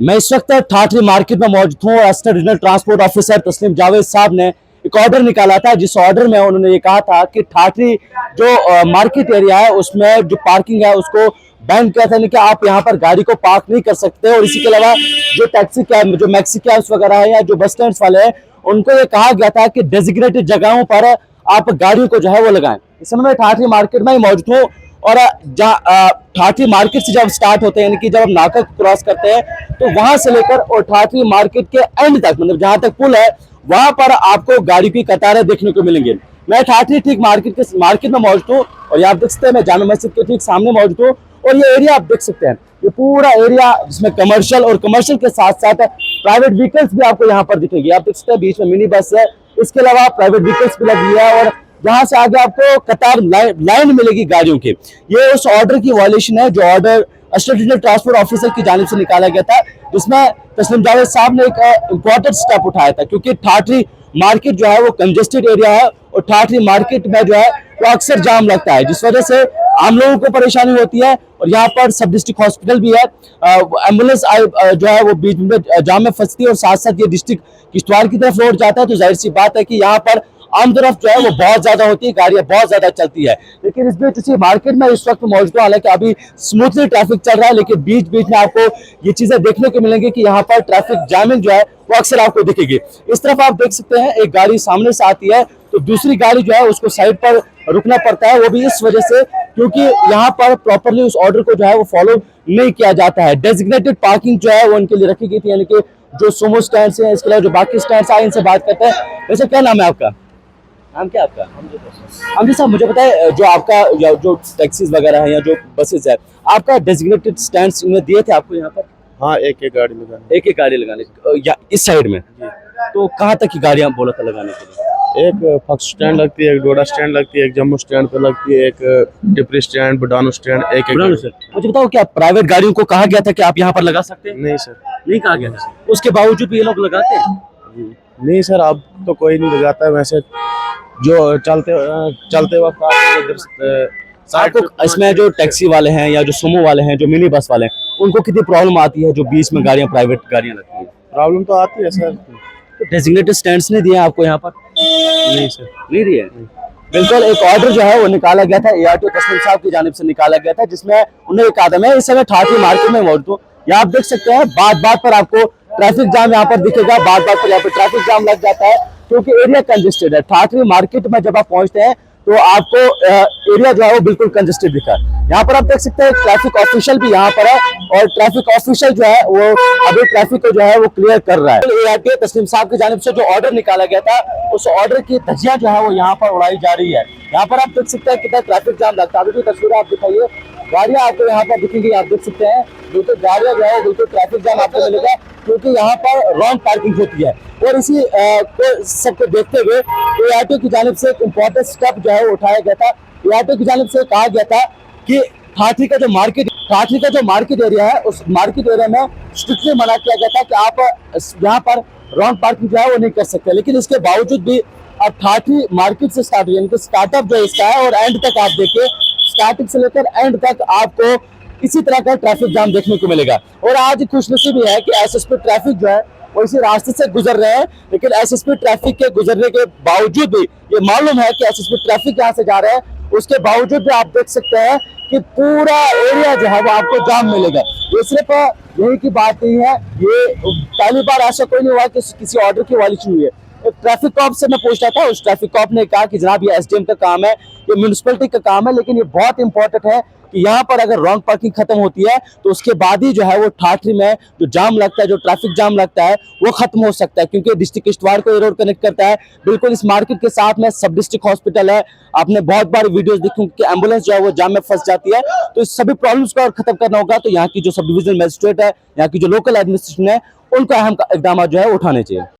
मैं इस वक्त ठाठरी मार्केट में मौजूद हूँ। असिस्टेंट रीजनल ट्रांसपोर्ट ऑफिसर तस्लीम जावेद साहब ने एक ऑर्डर निकाला था, जिस ऑर्डर में उन्होंने ये कहा था कि ठाठरी जो मार्केट एरिया है उसमें जो पार्किंग है उसको बैन किया था, कि आप यहाँ पर गाड़ी को पार्क नहीं कर सकते। और इसी के अलावा जो टैक्सी कैब, जो मैक्सी कैब्स वगैरह है या जो बस स्टैंड वाले हैं, उनको ये कहा गया था कि डेजिग्नेटेड जगहों पर आप गाड़ियों को जो है वो लगाएं। इस समय मैं ठाठरी मार्केट में ही मौजूद हूँ और ठाठरी मार्केट से जब स्टार्ट होते हैं, यानी कि जब आप नाका क्रॉस करते हैं, तो वहां से लेकर और ठाठरी मार्केट के एंड तक, मतलब जहां तक पुल है, वहां पर आपको गाड़ी की कतारें देखने को मिलेंगी। मैं ठाठरी ठीक मार्केट में मौजूद हूँ और यहाँ आप देख सकते हैं मैं जामा मस्जिद के ठीक सामने मौजूद हूँ। और ये एरिया आप देख सकते हैं, ये पूरा एरिया जिसमें कमर्शियल और कमर्शियल के साथ साथ प्राइवेट व्हीकल्स भी आपको यहाँ पर दिखेंगे। आप देख सकते हैं बीच में मिनी बस है, इसके अलावा प्राइवेट व्हीकल्स भी लगी है और जहां से आगे आपको कतार लाइन मिलेगी गाड़ियों की। ये उस ऑर्डर की वायलेशन है जो order assistant regional transport officer की जानिब से निकाला गया था, जिसमें तस्लीम जावेद साहब ने एक इंपॉर्टेंट स्टेप उठाया था। क्योंकि ठाठरी मार्केट जो है वो कंजेस्टेड एरिया है और ठाठरी मार्केट में जो है वो अक्सर जाम लगता है, जिस वजह से आम लोगों को परेशानी होती है। और यहाँ पर सब डिस्ट्रिक्ट हॉस्पिटल भी है, एम्बुलेंस जो है वो बीच में जाम में फंसती है और साथ साथ ये डिस्ट्रिक्ट किश्तवाड़ की तरफ लौट जाता है। तो जाहिर सी बात है कि यहाँ पर आम तरफ जो है वो बहुत ज्यादा होती है, गाड़ियां बहुत ज्यादा चलती है। लेकिन इस बीच इसी मार्केट में इस वक्त मौजूद, हालांकि अभी स्मूथली ट्रैफिक चल रहा है, लेकिन बीच बीच में आपको ये चीजें देखने को मिलेंगी कि यहाँ पर ट्रैफिक जैमिंग जो है वो अक्सर आपको दिखेगी। इस तरफ आप देख सकते हैं एक गाड़ी सामने से आती है तो दूसरी गाड़ी जो है उसको साइड पर रुकना पड़ता है, वो भी इस वजह से क्योंकि यहाँ पर प्रॉपरली उस ऑर्डर को जो है वो फॉलो नहीं किया जाता है। डेजिग्नेटेड पार्किंग जो है वो उनके लिए रखी गई थी, यानी कि जो सोमो स्टैंड है, इसके अलावा जो बाकी स्टैंड है, इनसे बात करते हैं। वैसे क्या नाम है आपका? नाम क्या आपका? हमजी साहब, मुझे पता है जो आपका जो टैक्सीज वगैरह है या जो बसेस है, आपका डेजिग्नेटेड स्टैंड्स इन्हें दिए थे आपको यहाँ पर? हाँ, एक एक गाड़ी लगाने। एक एक गाड़ी लगाने या इस साइड में? तो कहाँ तक की गाड़ियाँ बोला था लगाने के लिए? एक फक्स स्टैंड लगती है, एक डोडा स्टैंड लगती है, एक जम्मू स्टैंड पे लगती है, एक टिपरी स्टैंड, बुडानो स्टैंड, एक एक सर मुझे बताओ, क्या प्राइवेट गाड़ियों को कहा गया था कि आप यहाँ पर लगा सकते हैं? नहीं सर। नहीं कहा गया था, उसके बावजूद भी ये लोग लगाते हैं? नहीं सर, अब तो कोई नहीं लगाता है। वैसे जो चलते वक्त आपको इसमें जो टैक्सी वाले हैं या जो सुमो वाले हैं, जो मिनी बस वाले हैं, उनको कितनी प्रॉब्लम आती है जो बीच में गाड़ियाँ, प्राइवेट गाड़ियाँ लगती है? प्रॉब्लम तो आती है सर। तो डेजिग्नेटेड स्टैंड्स नहीं दिए आपको यहाँ पर? नहीं सर, नहीं दिए। बिल्कुल, एक ऑर्डर जो है वो निकाला गया था, ARTO तस्लीम साहब की जानिब से निकाला गया था, जिसमें उन्हें एक आदम है। इस समय ठाठरी मार्केट में मौजूद हूँ। यहाँ आप देख सकते हैं बात बात पर आपको ट्रैफिक जाम यहाँ पर दिखेगा, बात बात पर यहाँ पर ट्रैफिक जाम लग जाता है क्योंकि एरिया कंजेस्टेड है। ठाठरी मार्केट में जब आप पहुंचते हैं तो आपको एरिया जो है वो बिल्कुल कंजेस्टेड दिखा है। यहाँ पर आप देख सकते हैं ट्रैफिक ऑफिशियल भी यहाँ पर है और ट्रैफिक ऑफिशियल जो है वो अभी ट्रैफिक को जो है वो क्लियर कर रहा है। ARTO तस्लीम साहब की जानिब से जो ऑर्डर निकाला गया था, उस ऑर्डर की धज्जियां जो है वो यहाँ पर उड़ाई जा रही है। यहाँ पर आप देख सकते हैं कितना ट्रैफिक जाम लगता है। अभी भी तस्वीरें आप दिखाइए, गाड़ियां आपको यहाँ पर दिखेंगी, आप देख सकते हैं बिल्कुल गाड़ियां जो है बिल्कुल ट्रैफिक जाम आपको मिलेगा क्योंकि यहाँ पर रॉन्ग पार्किंग होती है। और इसी को सबको देखते हुए ARTO की जानिब से एक इम्पोर्टेंट स्टेप जो है वो उठाया गया था। ARTO की जानिब से कहा गया था कि ठाठरी का जो मार्केट एरिया है, उस मार्केट एरिया में स्ट्रिक्टली मना किया गया था कि आप यहाँ पर रॉन्ग पार्किंग जो है वो नहीं कर सकते। लेकिन इसके बावजूद भी अब ठाठरी मार्केट से स्टार्ट हुई, यानी कि स्टार्टअप जो इसका है, और एंड तक आप देखिए, स्टार्टिंग से लेकर एंड तक आपको इसी तरह का ट्रैफिक जाम देखने को मिलेगा। और आज खुशनसीबी है कि SSP ट्रैफिक जो है वो इसी रास्ते से गुजर रहे हैं, लेकिन SSP ट्रैफिक के गुजरने के बावजूद भी ये मालूम है कि SSP ट्रैफिक यहाँ से जा रहा है, उसके बावजूद भी आप देख सकते हैं कि पूरा एरिया जो है वो आपको जाम मिलेगा। ये सिर्फ यही की बात नहीं है, ये पहली बार ऐसा कोई नहीं हुआ कि किसी ऑर्डर की वायलेशन हुई है। एक ट्रैफिक कॉप से मैं पूछ रहा था, उस ट्रैफिक कॉप ने कहा कि जनाब ये SDM का काम है, ये म्यूनिसिपैलिटी का काम है, लेकिन ये बहुत इंपॉर्टेंट है कि यहाँ पर अगर रॉन्ग पार्किंग खत्म होती है तो उसके बाद ही जो है वो ठाठरी में जो जाम लगता है, जो ट्रैफिक जाम लगता है, वो खत्म हो सकता है। क्योंकि डिस्ट्रिक्ट किश्तवाड़ को ये रोड कनेक्ट करता है बिल्कुल इस मार्केट के साथ में सब डिस्ट्रिक्ट हॉस्पिटल है। आपने बहुत बार वीडियोस देखी कि एम्बुलेंस जो है वो जाम में फंस जाती है। तो इस सभी प्रॉब्लम्स को खत्म करना होगा तो यहाँ की जो सब डिविजनल मजिस्ट्रेट है, यहाँ की जो लोकल एडमिनिस्ट्रेशन है, उनको अहम इकदाम जो है उठाने चाहिए।